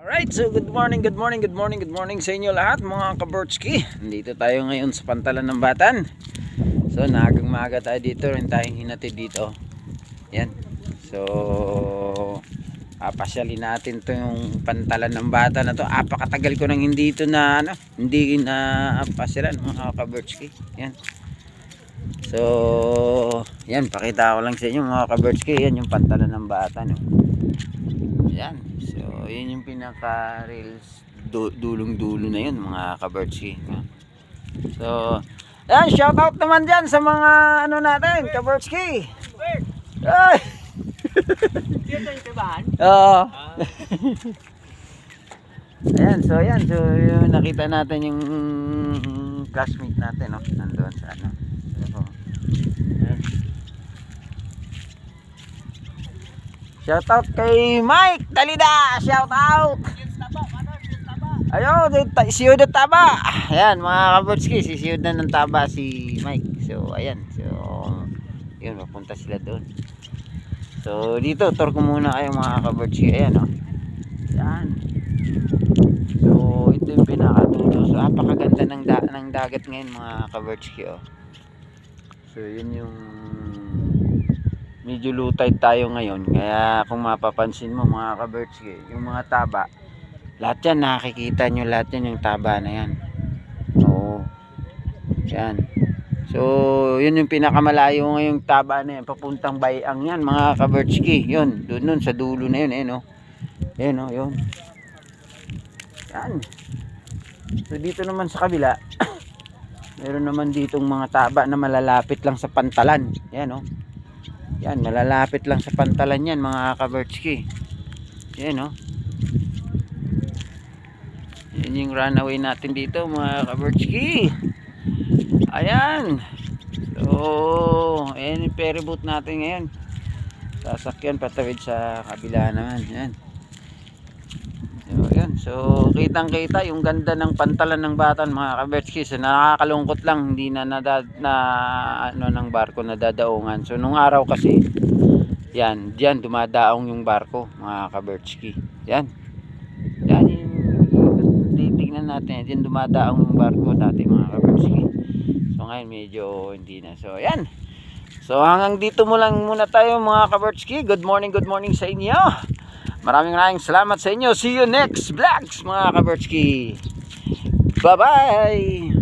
Alright, so good morning sa inyo lahat mga kaborchki. Nandito tayo ngayon sa Pantalan ng Batan. So naagang maaga tayo dito, rin tayong hinatid dito. Yan. So papasyalin natin to yung Pantalan ng Batan na to. Apakatagal ko nang hindi ito na hindi na pasyalan mga kaborchki. Yan. So yan, pakita ko lang sa inyo mga kaborchki. Yan yung Pantalan ng Batan. Yan. So yun yung pinaka reels dulong-dulo na yun mga kaborchki. So yan, shout out naman dyan sa mga ano natin kaborchki. Ay! Oo. Ayan, so yung nakita natin yung classmate natin, no? Nandoon sa ano. So, ayan. Shout out kay Mike Dalida, shout out. Ayo, siyod ng taba. Ayan mga kaborchki, siyod na ng taba si Mike. So ayan, so yun, mapunta sila doon. So dito, tour ko muna kayo mga kaborchki. Ayan o. Ayan. So ito yung pinakadulo. So napakaganda ng dagat ngayon mga kaborchki. So yun yung medyo lutay tayo ngayon. Kaya kung mapapansin mo mga kaborchki, yung mga taba, lahat yan nakikita nyo, lahat yan yung taba na yan. Oo. Yan. So yun yung pinakamalayo ngayong taba na yan, papuntang Bayang yan mga kaborchki. Yun, doon sa dulo na yun. Ayan o. Ayan o, yun. Yan. So dito naman sa kabila meron naman ditong mga taba na malalapit lang sa pantalan. Yan o. Yan, malalapit lang sa pantalan yan mga kaborchki. Yan o. Yan yung runaway natin dito mga kaborchki. Ayan. So ayan yung ferryboat natin ngayon. Sasakyan patawid sa kabila naman. Yan. So yan. So kitang kita yung ganda ng Pantalan ng Batan mga kaborchki. So nakakalungkot lang, hindi na ano ng barko na dadaungan. So nung araw kasi yan, diyan dumadaong yung barko mga kaborchki. Yan. Yan yung titignan natin. Diyan dumadaong yung barko dati mga kaborchki. So ngayon medyo hindi na. So yan. So hanggang dito mo lang muna tayo mga kaborchki. Good morning sa inyo. Maraming salamat sa inyo. See you next vlogs mga kaborchki. Bye bye.